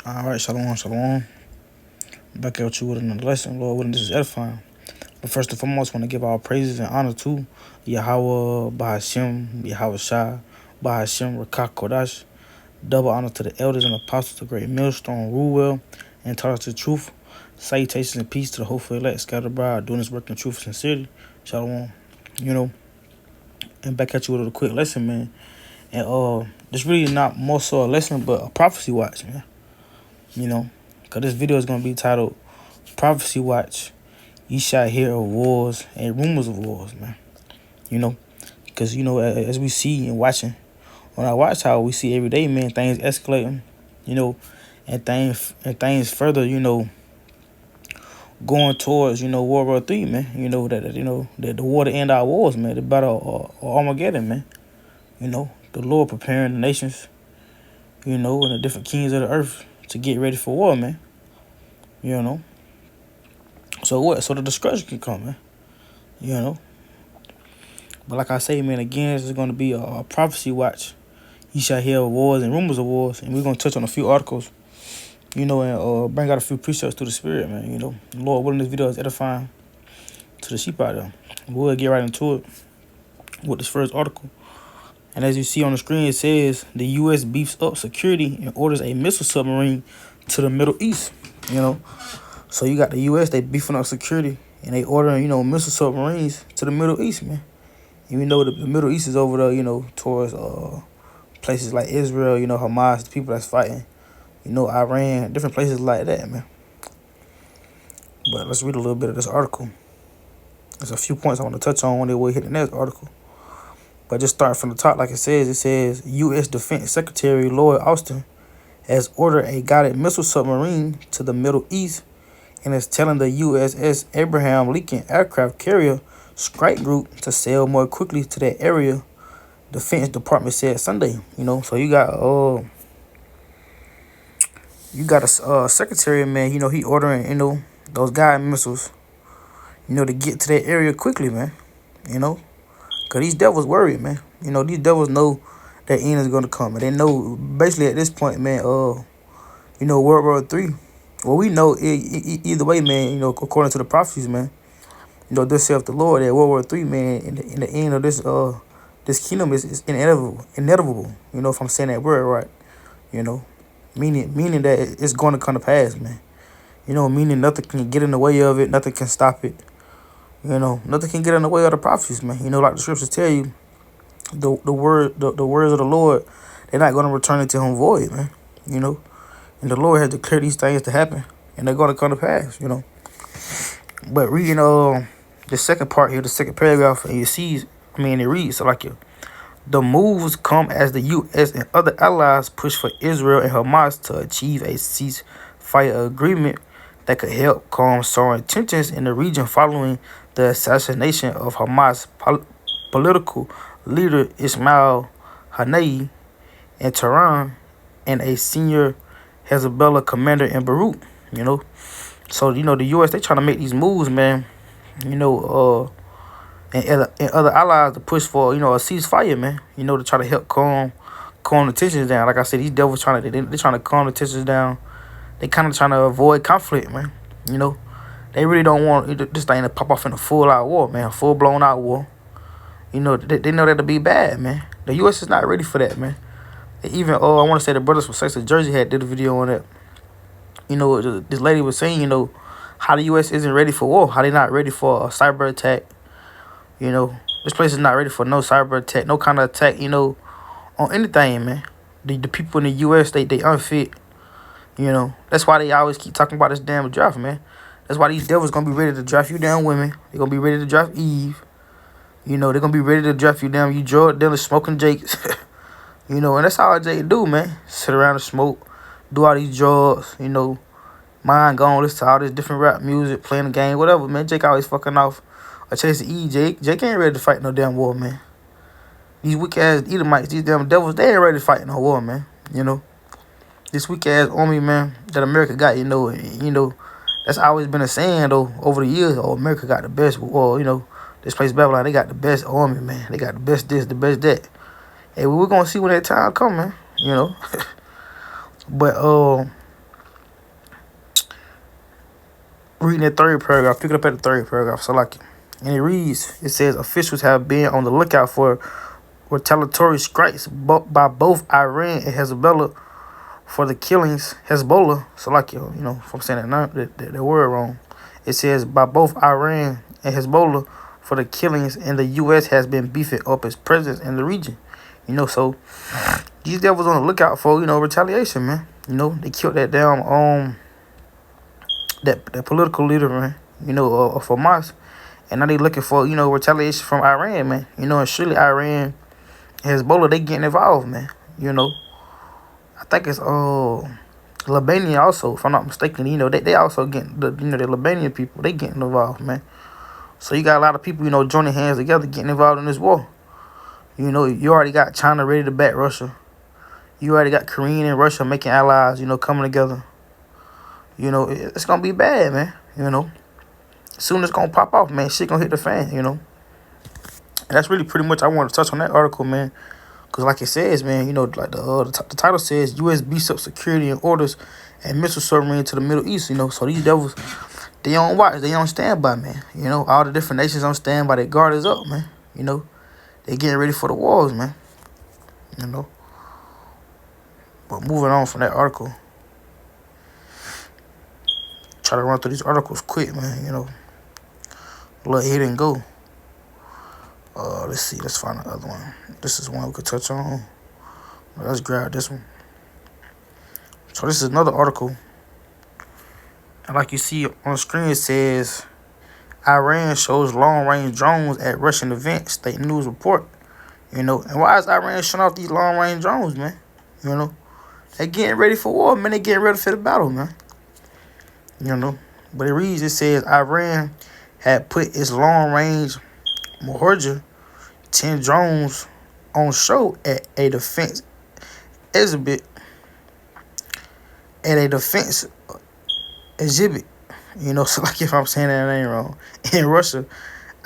All right, shalom, shalom. Back at you with another lesson, Lord willing, this is edifying. But first and foremost, I want to give all praises and honor to Yahweh, Bahashem, Yahweh Shai, Bahashem, Rakak Kodash. Double honor to the elders and apostles, the great millstone, rule well, and taught us the truth. Salutations and peace to the hopeful elect, scattered abroad, doing this work in truth and sincerity. Shalom. And back at you with a quick lesson, man. And this really not more so a lesson, but a prophecy watch, man. Because this video is going to be titled Prophecy Watch. You shall hear of wars and rumors of wars, man. Because, as we see and watching on our watch tower, we see every day, man, things escalating, and things further, going towards, World War III, man. That the war to end our wars, man. The battle of Armageddon, man. The Lord preparing the nations, and the different kings of the earth to get ready for war, man. So what? So the destruction can come, man. But like I say, man, again, this is going to be a prophecy watch. You shall hear of wars and rumors of wars, and we're going to touch on a few articles, and bring out a few precepts through the Spirit, man. The Lord willing, this video is edifying to the sheep out there. We'll get right into it with this first article. And as you see on the screen, it says the U.S. beefs up security and orders a missile submarine to the Middle East. So you got the U.S., they beefing up security and they ordering, missile submarines to the Middle East, man. And we know the Middle East is over there, towards places like Israel, Hamas, the people that's fighting, Iran, different places like that, man. But let's read a little bit of this article. There's a few points I want to touch on when we hit the next article. But just starting from the top, like it says, U.S. Defense Secretary Lloyd Austin has ordered a guided missile submarine to the Middle East and is telling the USS Abraham Lincoln aircraft carrier Strike Group to sail more quickly to that area, Defense Department said Sunday. So you got a secretary, man, he ordering, those guided missiles, to get to that area quickly, man, Because these devils worried, man. These devils know that end is going to come. And they know, basically, at this point, man, World War III. Well, we know either way, man, according to the prophecies, man, thus saith the Lord, that World War III, man, in the end of this kingdom is inevitable. If I'm saying that word right, meaning that it's going to come to pass, man. Meaning nothing can get in the way of it, nothing can stop it. Nothing can get in the way of the prophecies, man. Like the scriptures tell you, the words of the Lord, they're not going to return it to him void, man. And the Lord has declared these things to happen, and they're going to come to pass, But reading the second part here, the second paragraph, and you see, it reads the moves come as the U.S. and other allies push for Israel and Hamas to achieve a ceasefire agreement that could help calm soaring tensions in the region following the assassination of Hamas political leader Ismail Haniyeh in Tehran and a senior Hezbollah commander in Beirut. So the U.S., they trying to make these moves, man. And other allies to push for a ceasefire, man. To try to help calm the tensions down. Like I said, these devils trying to calm the tensions down. They kind of trying to avoid conflict, man. They really don't want this thing to pop off in a full-out war, man. A full-blown-out war. They know that'll be bad, man. The U.S. is not ready for that, man. Even, I want to say the brothers from Sexton, Jersey did a video on that. This lady was saying, how the U.S. isn't ready for war. How they not ready for a cyber attack. This place is not ready for no cyber attack, no kind of attack, on anything, man. The people in the U.S., they unfit. That's why they always keep talking about this damn draft, man. That's why these devils gonna be ready to draft you down women. They're gonna be ready to draft Eve. They're gonna be ready to draft you down, you drug dealers, smoking Jakes. And that's all Jake do, man. Sit around and smoke, do all these drugs, mind gone, listen to all this different rap music, playing the game, whatever, man. Jake always fucking off or chasing E. Jake ain't ready to fight no damn war, man. These weak-ass Edomites, these damn devils, they ain't ready to fight no war, man. This weak-ass army, man, that America got, that's always been a saying, though, over the years. Oh, America got the best. Well, this place, Babylon, they got the best army, man. They got the best this, the best that. Hey, we're going to see when that time come, man, But, reading that third paragraph, pick it up at the third paragraph, so like, and it reads, it says, officials have been on the lookout for retaliatory strikes by both Iran and Hezbollah for the killings. Hezbollah, so like, you know, if I'm saying that word wrong, it says by both Iran and Hezbollah for the killings, and the U.S. has been beefing up its presence in the region. You know, so these devils on the lookout for, you know, retaliation, man. You know, they killed that damn that political leader, man. You know, of Hamas, and now they looking for, you know, retaliation from Iran, man. You know, and surely Iran and Hezbollah, they getting involved, man. You know, I think it's Lebanon also, if I'm not mistaken. You know, they also getting the Lebanese people, they getting involved, man. So you got a lot of people, you know, joining hands together, getting involved in this war. You know, you already got China ready to back Russia. You already got Korea and Russia making allies, you know, coming together. You know, it's going to be bad, man. You know, soon it's going to pop off, man. Shit going to hit the fan, you know. And that's really pretty much I want to touch on that article, man. Because like it says, man, you know, like the title says, U.S. beefs up security and orders and missile submarine to the Middle East, you know. So these devils, they on watch, they on standby, man. You know, all the different nations on standby, their guard is up, man. You know, they getting ready for the wars, man. You know. But moving on from that article, try to run through these articles quick, man. You know, let hit and go. Let's see. Let's find the other one. This is one we could touch on. Let's grab this one. So this is another article, and like you see on the screen, it says Iran shows long-range drones at Russian event. State news report. You know, and why is Iran showing off these long-range drones, man? You know, they getting ready for war, man. They getting ready for the battle, man. You know, but it reads, it says Iran had put its long-range Mohojer 10 drones on show at a defense exhibit. You know, so like if I'm saying that name wrong, in Russia,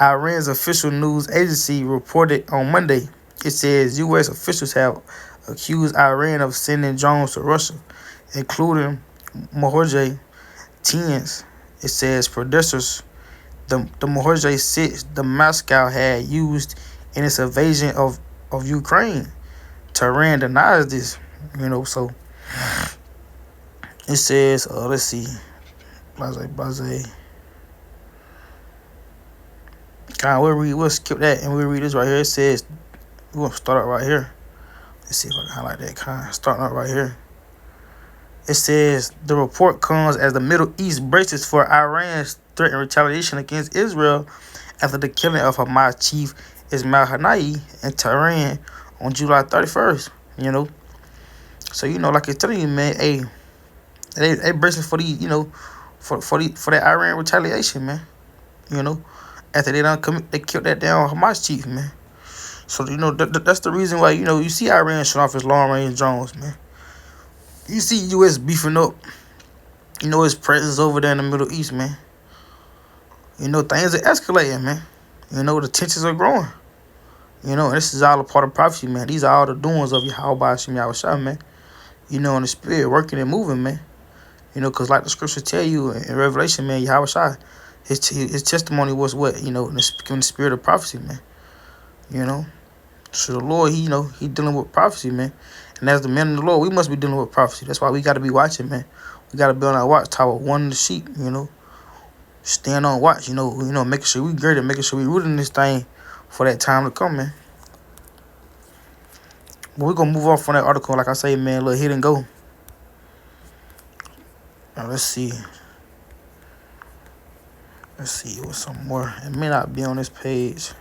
Iran's official news agency reported on Monday. It says U.S. officials have accused Iran of sending drones to Russia, including Mohojer 10s. It says producers, the Mohojer 6 the Moscow had used in its invasion of Ukraine. Tehran denies this. You know, so it says, let's see, Blase. We'll skip that and we'll read this right here. It says, we're going to start out right here. Let's see if I can highlight that. Starting out right here. It says, the report comes as the Middle East braces for Iran's threatened retaliation against Israel after the killing of Hamas chief Ismail Haniyeh in Tehran on July 31st. You know, so you know, like it's telling you, man, hey, they bracing for the, you know, for that Iran retaliation, man. You know, after they killed that damn Hamas chief, man. So you know that's the reason why, you know, you see Iran showing off his long range drones, man. You see U.S. beefing up, you know, his presence over there in the Middle East, man. You know, things are escalating, man. You know, the tensions are growing. You know, and this is all a part of prophecy, man. These are all the doings of Yahweh Hashem Yahushua, man. You know, in the spirit, working and moving, man. You know, because like the scriptures tell you in Revelation, man, Yahushua, his testimony was what? You know, in the spirit of prophecy, man. You know. So the Lord, he dealing with prophecy, man. And as the men of the Lord, we must be dealing with prophecy. That's why we got to be watching, man. We got to be on our watchtower, warning the sheep, you know. Stand on watch, you know, making sure we greater, making sure we rooting this thing for that time to come, man. But we're going to move on from that article. Like I say, man, little hit and go. Now, let's see. What's some more. It may not be on this page.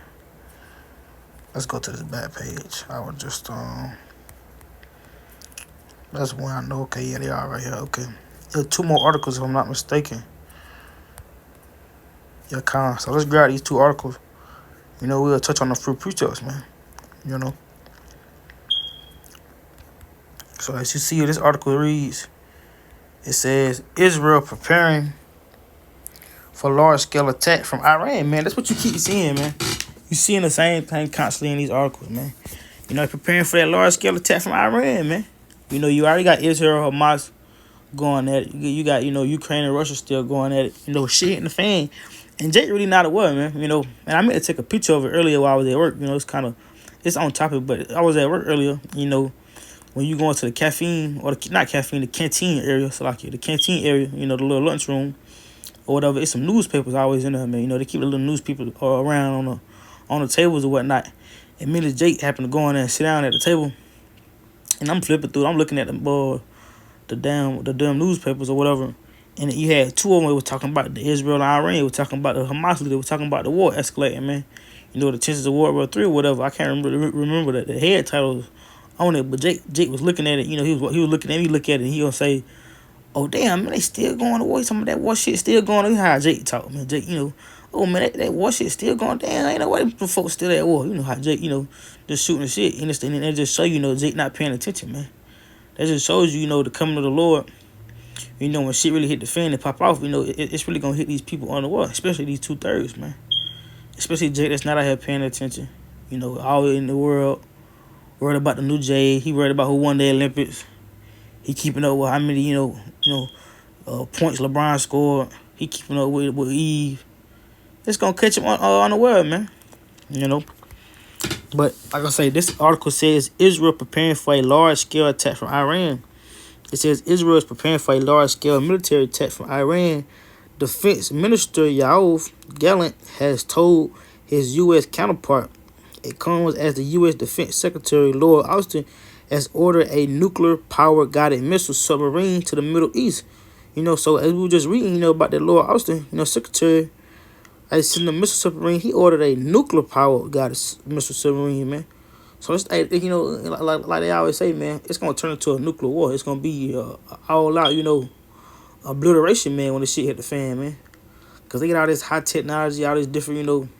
Let's go to this back page. I would just, that's one I know. Okay, yeah, they are right here. Okay. There are 2 more articles, if I'm not mistaken. Yeah, so let's grab these 2 articles. You know, we'll touch on the fruit precepts, man. You know. So as you see, this article reads, it says, Israel preparing for large-scale attack from Iran, man. That's what you keep seeing, man. You seeing the same thing constantly in these articles, man. You know, preparing for that large-scale attack from Iran, man. You know, you already got Israel, Hamas going at it. You got, Ukraine and Russia still going at it. Shit hitting the fan. And Jake really not aware, man. And I meant to take a picture of it earlier while I was at work. It's on topic, but I was at work earlier. When you go into the caffeine, or not caffeine, the canteen area, so like the canteen area, the little lunchroom or whatever, it's some newspapers always in there, man. They keep the little newspaper around on the tables or whatnot. And me and Jake happened to go in there and sit down at the table, and I'm flipping through. I'm looking at the damn newspapers or whatever, and you had two of them that was talking about the Israel and Iran. They were talking about the Hamas leader. They were talking about the war escalating, man. The chances of World War III or whatever. I can't remember the head titles on it, but Jake was looking at it. He was looking at me, look at it, and he gonna say, "Oh damn, man, they still going to war. Some of that war shit still going on." How Jake talk, man. Jake, oh man, that war shit still going. Damn, ain't no way them folks still at war. How Jake, just shooting the shit. And that just show Jake not paying attention, man. That just shows the coming of the Lord. When shit really hit the fan and pop off, it's really gonna hit these people on the wall, especially these 2/3, man. Especially Jake that's not out here paying attention. All in the world, worried about the new Jay. He worried about who won the Olympics. He keeping up with how many, points LeBron scored. He keeping up with Eve. It's gonna catch him on the world, man. But like I say, this article says Israel preparing for a large-scale attack from Iran. It says Israel is preparing for a large-scale military attack from Iran. Defense Minister Yoav Gallant has told his U.S. counterpart. It comes as the U.S. Defense Secretary Lloyd Austin has ordered a nuclear-powered guided missile submarine to the Middle East. So as we were just reading, about that Lloyd Austin, Secretary, I sent a missile submarine. He ordered a nuclear-powered guided missile submarine, man. So it's like they always say, man, it's gonna turn into a nuclear war. It's gonna be all out, obliteration, man, when the shit hit the fan, man. Cause they get all this high technology, all these different,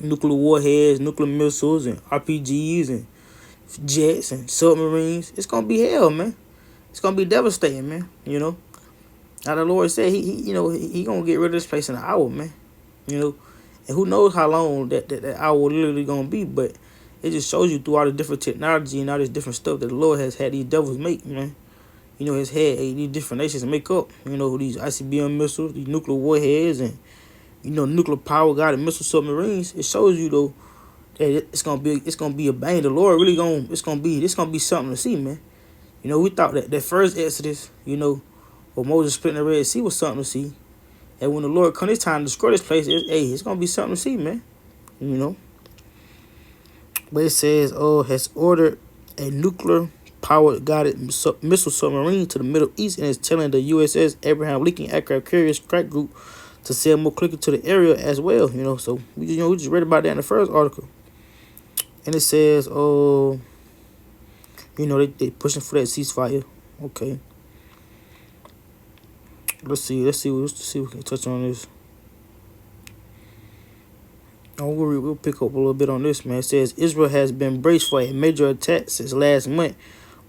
nuclear warheads, nuclear missiles, and RPGs, and jets, and submarines. It's gonna be hell, man. It's gonna be devastating, man. Now the Lord said he gonna get rid of this place in an hour, man. And who knows how long that hour literally gonna be, but it just shows you through all the different technology and all this different stuff that the Lord has had these devils make, man. Has had these different nations make up, these ICBM missiles, these nuclear warheads, and, nuclear power guided missile submarines. It shows you, though, that it's gonna be a bang. The Lord really it's gonna be something to see, man. We thought that first Exodus, where Moses splitting the Red Sea was something to see. And when the Lord come this time to destroy this place, it's gonna be something to see, man. But it says, has ordered a nuclear-powered guided missile submarine to the Middle East and is telling the USS Abraham Lincoln Aircraft Carrier Strike Group to sail more quickly to the area as well. So we just read about that in the first article, and it says, they pushing for that ceasefire. Okay, let's see if we can touch on this. We'll pick up a little bit on this, man. It says Israel has been braced for a major attack since last month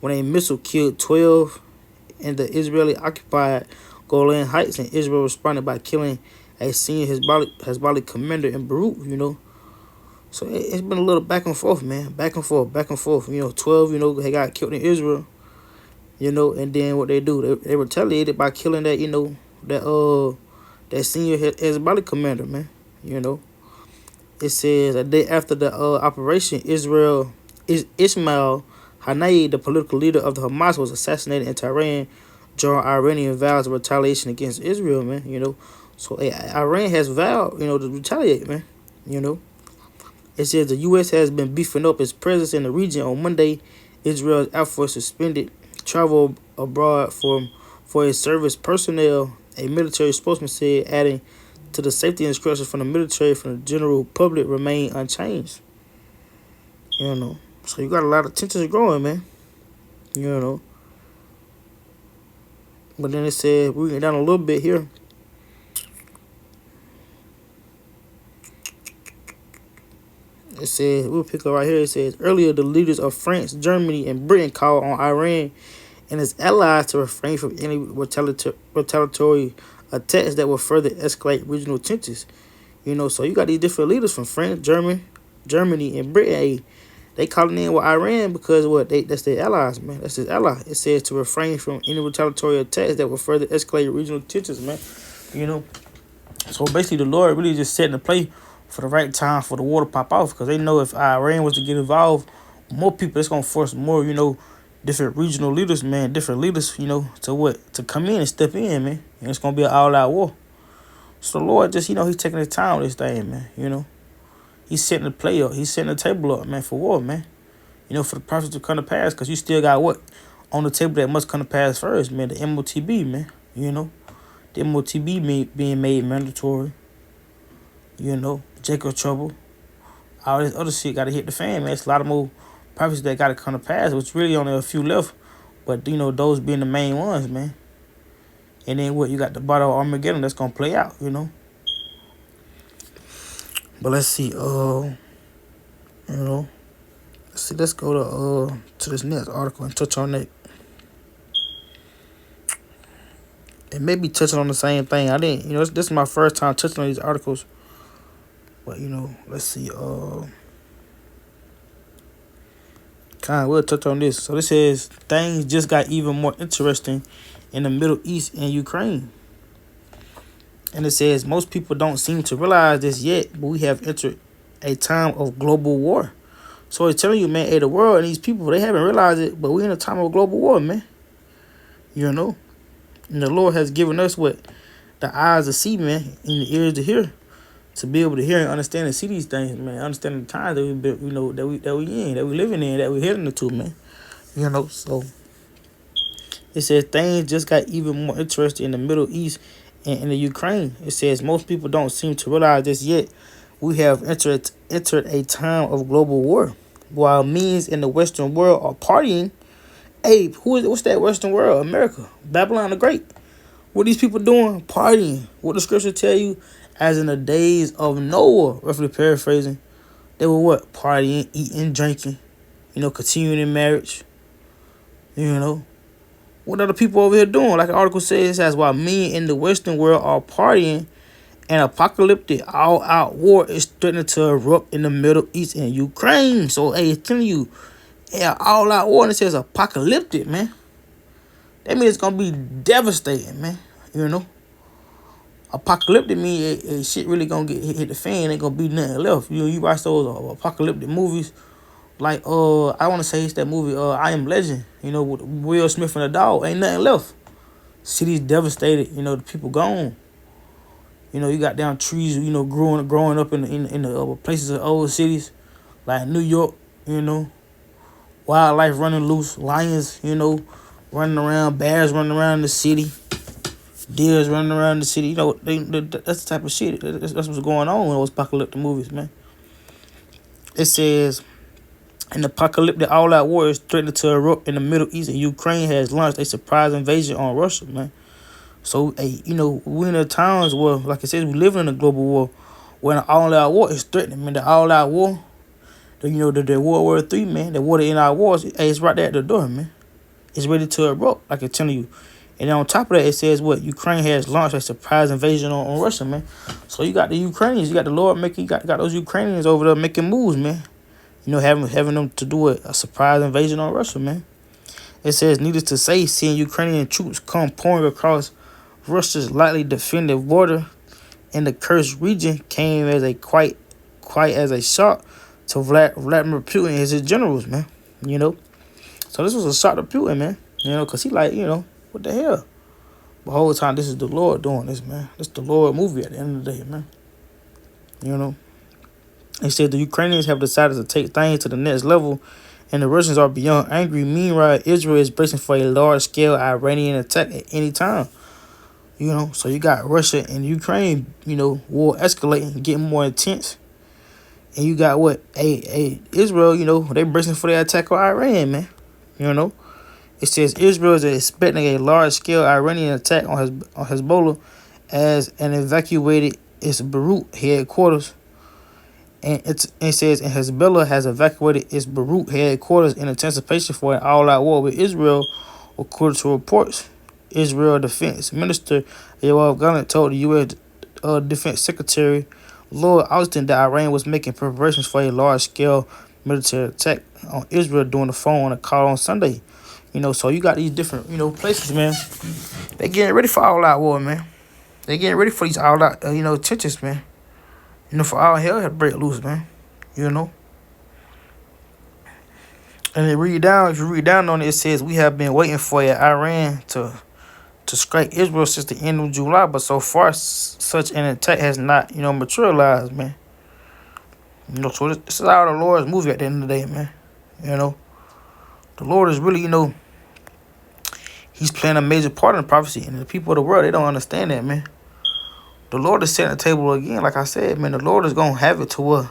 when a missile killed 12 in the Israeli-occupied Golan Heights, and Israel responded by killing a senior Hezbollah commander in Beirut, So it's been a little back and forth, man. Back and forth. 12, they got killed in Israel, and then what they do, they retaliated by killing that, that senior Hezbollah commander, man, It says a day after the operation, Ismail Haniyeh, the political leader of the Hamas, was assassinated in Tehran during Iranian vows of retaliation against Israel, man. So Iran has vowed, to retaliate, man. It says the U.S. has been beefing up its presence in the region. On Monday, Israel's Air Force suspended travel abroad for its service personnel, a military spokesman said, adding to the safety instructions from the military from the general public remain unchanged. So you got a lot of tensions growing, man. But then it said, we get down a little bit here. It says, we'll pick up right here. It says, earlier the leaders of France, Germany, and Britain called on Iran and its allies to refrain from any retaliatory attacks that will further escalate regional tensions. So you got these different leaders from France, Germany, and Britain. They calling in with Iran because what that's their allies, man. That's his ally. It says to refrain from any retaliatory attacks that will further escalate regional tensions, man. You know. So basically, the Lord really just setting the play for the right time for the war to pop off, because they know if Iran was to get involved, more people, it's gonna force more, different regional leaders, man, different leaders, to come in and step in, man. And it's gonna be an all-out war. So the Lord just, he's taking his time with this thing, man. He's setting the play up. He's setting the table up, man, for war, man. For the process to come to pass, because you still got what on the table that must come to pass first, man. The MOTB, man. The MOTB being made mandatory. Jacob Trouble. All this other shit got to hit the fan, man. It's a lot of more prophecies that got to come to pass, which really only a few left. But, those being the main ones, man. And then what? You got the Battle of Armageddon that's going to play out, But let's see. Let's go to this next article and touch on that. And maybe touching on the same thing. I didn't, this is my first time touching on these articles. But, let's see. We'll touch on this. So this says, things just got even more interesting in the Middle East and Ukraine. And it says, most people don't seem to realize this yet, but we have entered a time of global war. So it's telling you, man, hey, the world and these people, they haven't realized it, but we're in a time of global war, man. And the Lord has given us what? The eyes to see, man, and the ears to hear. To be able to hear and understand and see these things, man. Understand the times that we living in, that we heading into, man. So it says things just got even more interesting in the Middle East and in the Ukraine. It says most people don't seem to realize this yet. We have entered a time of global war. While millions in the Western world are partying, hey, what's that Western world? America, Babylon the Great. What these people doing? Partying. What the scripture tell you? As in the days of Noah, roughly paraphrasing, they were what? Partying, eating, drinking, continuing in marriage. What are the people over here doing? Like the article says, as while men in the Western world are partying, an apocalyptic all-out war is threatening to erupt in the Middle East and Ukraine. So, hey, it's telling you, all-out war, and it says apocalyptic, man. That means it's going to be devastating, man. Apocalyptic means shit really going to hit the fan. Ain't going to be nothing left. You watch those apocalyptic movies. Like, I want to say it's that movie, I Am Legend. With Will Smith and the dog. Ain't nothing left. Cities devastated. The people gone. You got down trees, growing up in the places of old cities, like New York, wildlife running loose, lions, running around, bears running around the city, deers running around the city. That's the type of shit. That's what's going on in those apocalyptic movies, man. It says, an apocalyptic all-out war is threatening to erupt in the Middle East, and Ukraine has launched a surprise invasion on Russia, man. So, hey, we're in the times where, like I said, we live in a global war, where an all-out war is threatening, man. The all-out war, the World War III, man, the water in our wars, hey, it's right there at the door, man. It's ready to erupt, like I'm telling you. And then on top of that, it says what? Ukraine has launched a surprise invasion on Russia, man. So you got the Ukrainians, you got the Lord making, you got those Ukrainians over there making moves, man. Having them to do a surprise invasion on Russia, man. It says, needless to say, seeing Ukrainian troops come pouring across Russia's lightly defended border in the cursed region came as a quite as a shock to Vladimir Putin and his generals, man. So this was a shock to Putin, man. Because he like, what the hell? The whole time, this is the Lord doing this, man. This is the Lord movie at the end of the day, man. They said the Ukrainians have decided to take things to the next level, and the Russians are beyond angry. Meanwhile, Israel is bracing for a large-scale Iranian attack at any time. So you got Russia and Ukraine, war escalating, getting more intense. And you got what? Israel, they bracing for the attack on Iran, man. It says Israel is expecting a large-scale Iranian attack on Hezbollah as an evacuated its Beirut headquarters. And it says Hezbollah has evacuated its Beirut headquarters in anticipation for an all-out war with Israel, according to reports. Israel Defense Minister Yoav Gallant told the U.S. Defense Secretary Lloyd Austin that Iran was making preparations for a large-scale military attack on Israel during the phone a call on Sunday. So you got these different, places, man. They getting ready for all out war, man. They getting ready for these all out, tensions, man. For all hell to break loose, man. You know. And if you read down on it, it says we have been waiting for Iran to strike Israel since the end of July, but so far such an attack has not, materialized, man. So this is how the Lord's movie at the end of the day, man. The Lord is really, He's playing a major part in the prophecy, and the people of the world, they don't understand that, man. The Lord is setting the table again, like I said, man. The Lord is gonna have it to where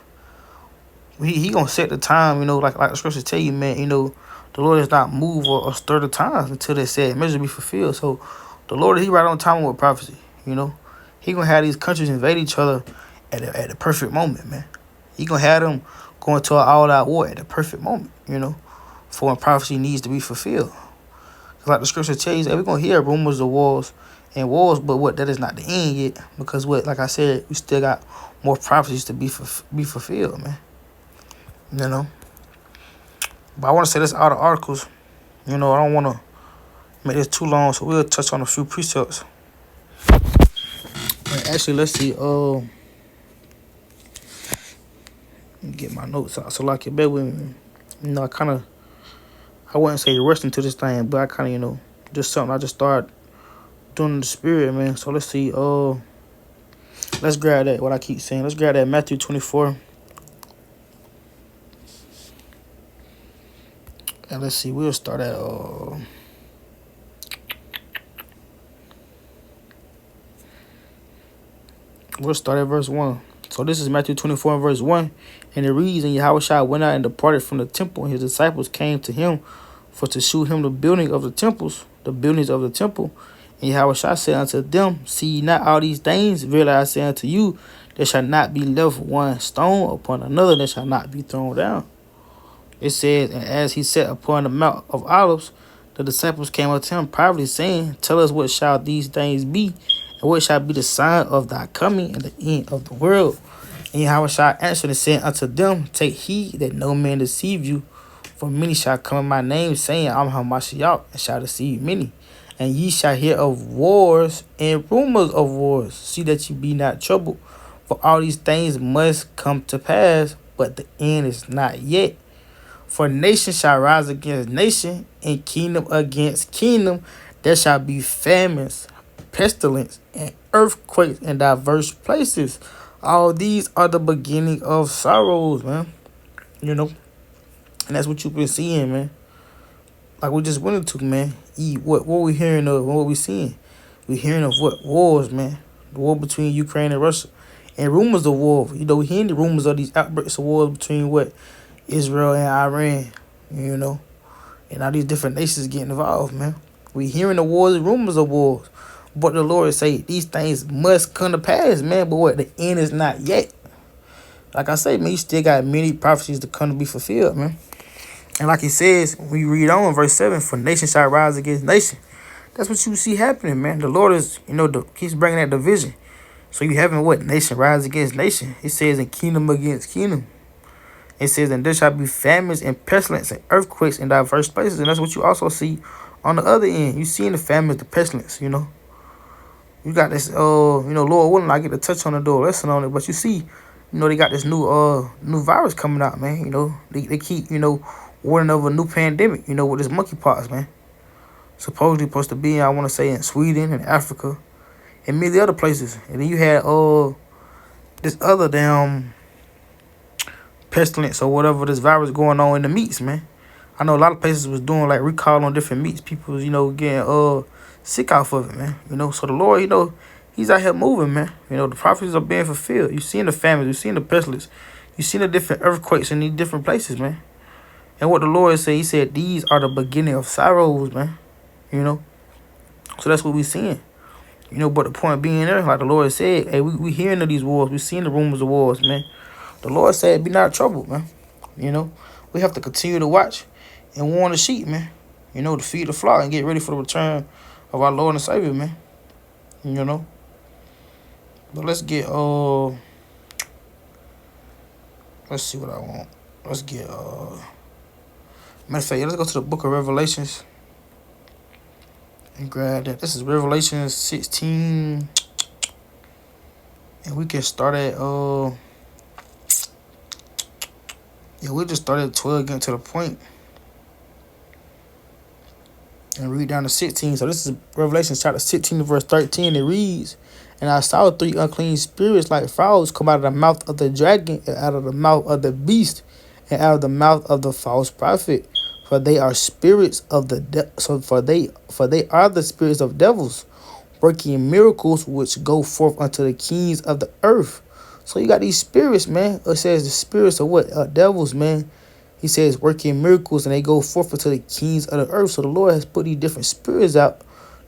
He gonna set the time, like the scriptures tell you, man. The Lord is not move or stir the times until they said measure be fulfilled. So the Lord, He right on time with prophecy. He gonna have these countries invade each other at the perfect moment, man. He gonna have them going to an all-out war at the perfect moment, for when prophecy needs to be fulfilled. Like the scripture tells you, we're gonna hear rumors of wars, but what, that is not the end yet, because like I said, we still got more prophecies to be fulfilled, man. But I want to say this out of articles. I don't want to make this too long, so we'll touch on a few precepts. Actually, let's see. Get my notes out, so like you bear with me. I wouldn't say rushing to this thing, but I kind of, just something I just started doing in the spirit, man. So let's see. Let's grab that. What I keep saying. Let's grab that Matthew 24. And let's see. We'll start at verse 1. So this is Matthew 24 and verse 1. And it reads, and Yahushua went out and departed from the temple, and his disciples came to him for to shew him the buildings of the temple. And Yahushua said unto them, see ye not all these things? Verily I say unto you, there shall not be left one stone upon another that shall not be thrown down. It says, and as he sat upon the Mount of Olives, the disciples came up to him privately, saying, tell us what shall these things be, and what shall be the sign of thy coming and the end of the world? And Yahushua answered and said unto them, take heed that no man deceive you, for many shall come in my name, saying, I'm Hamashiach, and shall deceive many. And ye shall hear of wars and rumors of wars. See that ye be not troubled, for all these things must come to pass, but the end is not yet. For nation shall rise against nation, and kingdom against kingdom. There shall be famines, pestilence, and earthquakes in diverse places. All these are the beginning of sorrows, man. And that's what you've been seeing, man. Like we just went into, man. What we hearing of, what we seeing. We hearing of what wars, man. The war between Ukraine and Russia. And rumors of war. We hearing the rumors of these outbreaks of wars between Israel and Iran, and all these different nations getting involved, man. We hearing the wars and rumors of wars. But the Lord say these things must come to pass, man. But what, the end is not yet. Like I say, man, you still got many prophecies to come to be fulfilled, man. And like he says, when you read on in verse 7, for nation shall rise against nation. That's what you see happening, man. The Lord is, keeps bringing that division. So you having what? Nation rise against nation. It says in kingdom against kingdom. It says, and there shall be famines and pestilence and earthquakes in diverse places. And that's what you also see on the other end. You see in the famines, the pestilence, You got this, Lord willing, I get to touch on the door, lesson on it. But you see, they got this new virus coming out, man. They keep, warning of a new pandemic, with this monkeypox, man. Supposedly supposed to be, I want to say, in Sweden and Africa and many other places. And then you had this other damn pestilence or whatever, this virus going on in the meats, man. I know a lot of places was doing like recall on different meats. People was, getting sick off of it, man. So the Lord, He's out here moving, man. The prophecies are being fulfilled. You seen the famines, you seen the pestilence, you seen the different earthquakes in these different places, man. And what the Lord said, He said, these are the beginning of sorrows, man. So that's what we seeing. But the point being there, like the Lord said, hey, we hearing of these wars. We seeing the rumors of wars, man. The Lord said, be not troubled, man. We have to continue to watch and warn the sheep, man. To feed the flock and get ready for the return of our Lord and Savior, man. But let's get, let's see what I want. let's get matter of fact, let's go to the book of Revelations and grab that. This is Revelation 16, and we can start at yeah, we just started at 12, getting to the point, and read down to 16. So this is Revelation chapter 16, verse 13. It reads, "And I saw 3 unclean spirits like frogs come out of the mouth of the dragon, and out of the mouth of the beast, and out of the mouth of the false prophet. For they are spirits of the for they are the spirits of devils, working miracles which go forth unto the kings of the earth." So you got these spirits, man. It says the spirits of what? Devils, man. He says working miracles, and they go forth unto the kings of the earth. So the Lord has put these different spirits out,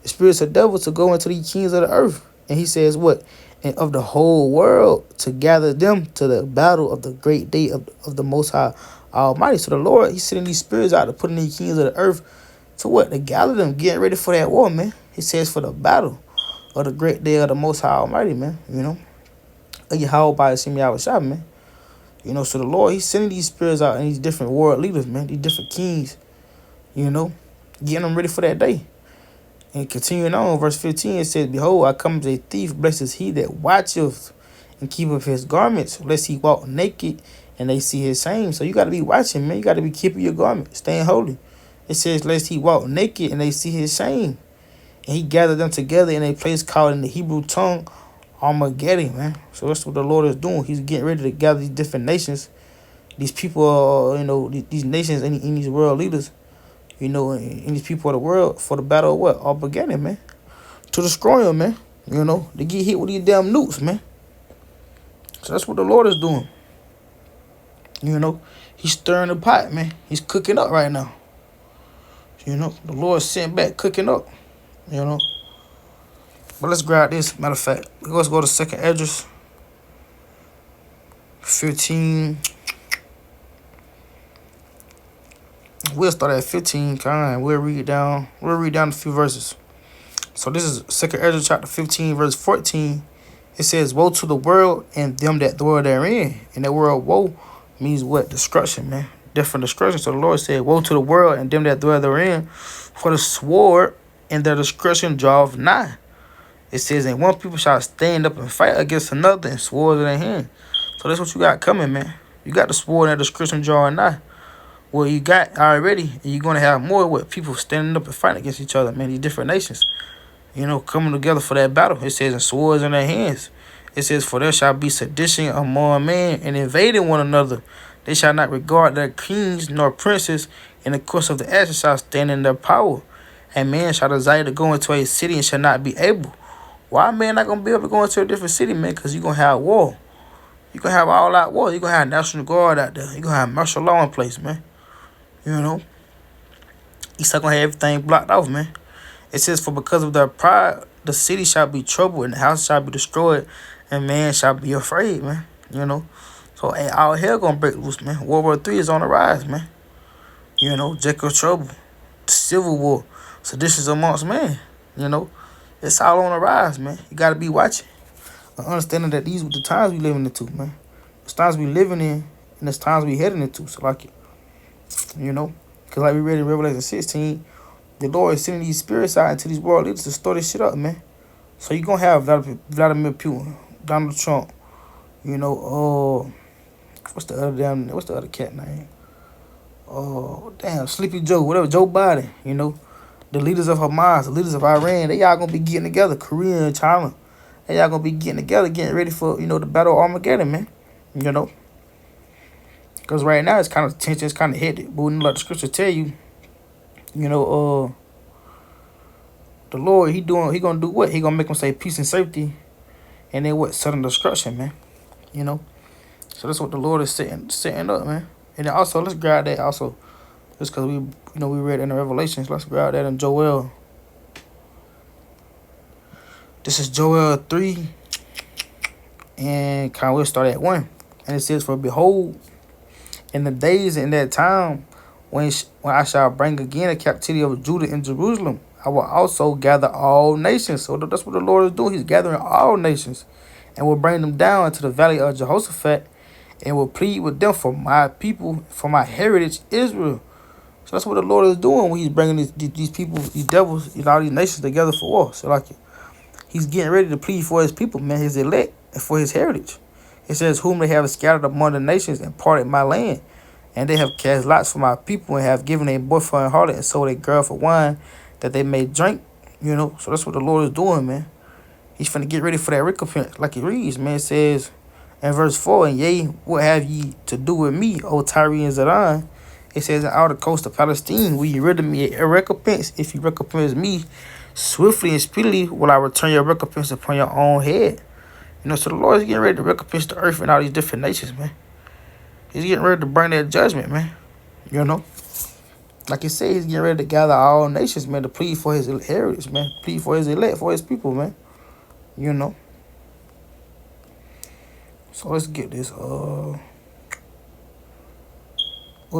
the spirits of devils, to go into the kings of the earth. And he says what? And of the whole world, to gather them to the battle of the great day of the Most High Almighty. So the Lord, he's sending these spirits out to put in the kings of the earth to what? To gather them, getting ready for that war, man. He says for the battle of the great day of the Most High Almighty, man. You know? How about see me out shop, man? You know, so the Lord, he's sending these spirits out and these different world leaders, man, these different kings, you know, getting them ready for that day. And continuing on, verse 15, it says, "Behold, I come as a thief, blessed is he that watcheth and keepeth his garments, lest he walk naked and they see his shame." So you got to be watching, man. You got to be keeping your garments, staying holy. It says, "Lest he walk naked and they see his shame." And he gathered them together in a place called in the Hebrew tongue Armageddon, man. So that's what the Lord is doing. He's getting ready to gather these different nations, these people, you know, these nations and these world leaders, you know, and these people of the world for the battle of what? Armageddon, man. To destroy them, man. You know, to get hit with these damn nukes, man. So that's what the Lord is doing. You know, he's stirring the pot, man. He's cooking up right now. You know, the Lord sitting back cooking up, you know. But let's grab this. Matter of fact, let's go to 2nd Esdras 15. We'll start at 15. We'll read down a few verses. So this is 2nd Esdras chapter 15, verse 14. It says, "Woe to the world and them that dwell therein." And that word woe means what? Destruction, man. Different destruction. So the Lord said, "Woe to the world and them that dwell therein, for the sword and their destruction draweth nigh." It says, "And one people shall stand up and fight against another, and swords in their hand." So that's what you got coming, man. You got the sword and the destruction drawing nigh. Well, you got already, and you're going to have more with people standing up and fighting against each other, man. These different nations, you know, coming together for that battle. It says, "And swords in their hands." It says, "For there shall be sedition among men, and invading one another. They shall not regard their kings nor princes. In the course of the ashes shall stand in their power. And man shall desire to go into a city and shall not be able." Why man not going to be able to go into a different city, man? Because you're going to have war. You're going to have all-out war. You're going to have National Guard out there. You're going to have martial law in place, man. You know? You're still going to have everything blocked off, man. It says, "For because of their pride, the city shall be troubled, and the house shall be destroyed, and man shall be afraid," man. You know? So, hey, all hell going to break loose, man. World War III is on the rise, man. You know? Jacob's trouble. The Civil War. Seditions amongst men. You know? It's all on the rise, man. You got to be watching. Understanding that these are the times we living into, man. It's times we living in, and it's times we heading into. So, like, you know, because like we read in Revelation 16, the Lord is sending these spirits out into these world leaders to store this shit up, man. So you're going to have Vladimir Putin, Donald Trump, you know, what's the other cat name? Sleepy Joe, whatever, Joe Biden, you know. The leaders of Hamas, the leaders of Iran, they all going to be getting together. Korea and China, they all going to be getting together, getting ready for, you know, the battle of Armageddon, man. You know. Because right now it's kind of tension, it's kind of hectic. But when, like the scripture tell you, you know, the Lord, he going to do what? He going to make them say peace and safety. And then what? Sudden destruction, man. You know. So that's what the Lord is setting up, man. And then also, let's grab that also. Just because we read in the Revelations. Let's grab that in Joel. This is Joel 3. And we'll start at 1. And it says, "For behold, in the days and that time, when I shall bring again the captivity of Judah and Jerusalem, I will also gather all nations." So that's what the Lord is doing. He's gathering all nations and will bring them down to the valley of Jehoshaphat and will plead with them for my people, for my heritage, Israel. So that's what the Lord is doing when He's bringing these people, these devils, all these nations together for war. So like, He's getting ready to plead for His people, man, His elect, and for His heritage. It says, whom they have scattered among the nations and parted my land. And they have cast lots for my people and have given a boy for an harlot and sold a girl for wine that they may drink. So that's what the Lord is doing, man. He's finna get ready for that recompense. Like it reads, man. It says in verse 4, and yea, what have ye to do with me, O Tyre and Zidon? It says, in all the coast of Palestine, will ye render me a recompense? If you recompense me, swiftly and speedily will I return your recompense upon your own head. So the Lord is getting ready to recompense the earth and all these different nations, man. He's getting ready to bring that judgment, man. Like he said, He's getting ready to gather all nations, man, to plead for His heritage, man. Plead for His elect, for His people, man. So let's get this. We'll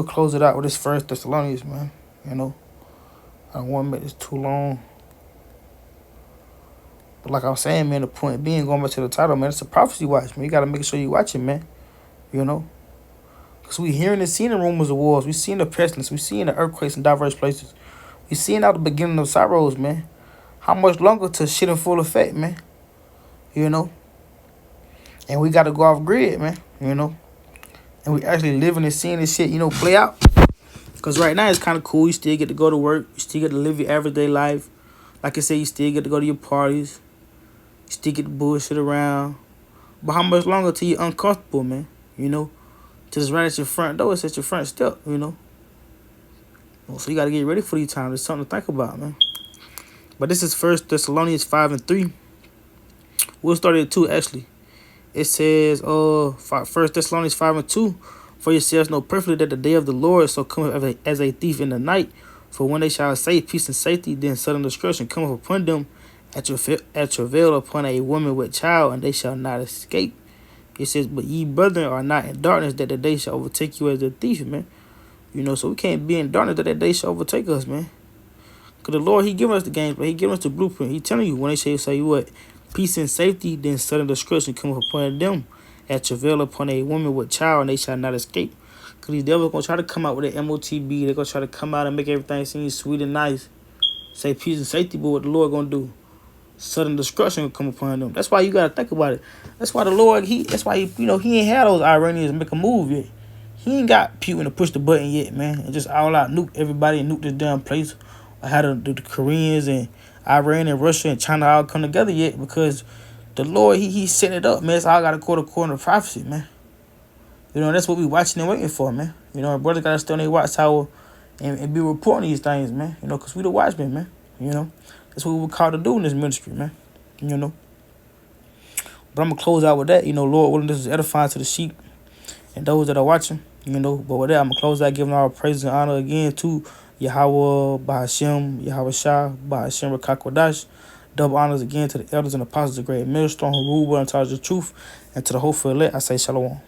close it out with this First Thessalonians, man. I don't want to make this too long. But like I was saying, man, the point being, going back to the title, man, it's a prophecy watch, man. You got to make sure you watch it, man. Because we hearing and seeing the rumors of wars. We seeing the pestilence. We seeing the earthquakes in diverse places. We seeing out the beginning of sorrows, man. How much longer till shit in full effect, man? And we got to go off grid, man. And we actually living and seeing this shit, play out. Because right now it's kind of cool. You still get to go to work. You still get to live your everyday life. Like I said, you still get to go to your parties. You still get to bullshit around. But how much longer till you're uncomfortable, man? Just right at your front door. It's at your front step, So you got to get ready for these times. It's something to think about, man. But this is First Thessalonians 5 and 3. We'll start at 2, actually. It says, First Thessalonians 5 and 2, for yourselves know perfectly that the day of the Lord so cometh as a thief in the night. For when they shall say peace and safety, then sudden destruction cometh upon them at travail upon a woman with child, and they shall not escape. It says, but ye brethren are not in darkness, that the day shall overtake you as a thief, man. So we can't be in darkness that day shall overtake us, man. Because the Lord, He giving us the game, but He giving us the blueprint. He telling you, when they say what? Peace and safety, then sudden destruction cometh upon them at travail upon a woman with child, and they shall not escape. Because these devils going to try to come out with an MOTB. They're going to try to come out and make everything seem sweet and nice. Say peace and safety, but what the Lord going to do? Sudden destruction will come upon them. That's why you got to think about it. That's why the Lord, He ain't had those Iranians make a move yet. He ain't got Putin to push the button yet, man. And just all out nuke everybody and nuke this damn place. I had the Koreans and Iran and Russia and China all come together yet, because the Lord, He set it up, man. So I got to quote according to prophecy, man. That's what we watching and waiting for, man. Our brothers got to stay on their watch tower and be reporting these things, man. Because we the watchmen, man. That's what we were called to do in this ministry, man. But I'm going to close out with that. Lord willing, this is edifying to the sheep and those that are watching, But with that, I'm going to close out giving all praise and honor again to Yahweh, Bahashem, Yahweh Shah, Bahashem, Rakakwadash. Double honors again to the elders and apostles of great millstone who rule well and charge the truth. And to the hopeful elect, I say shalom.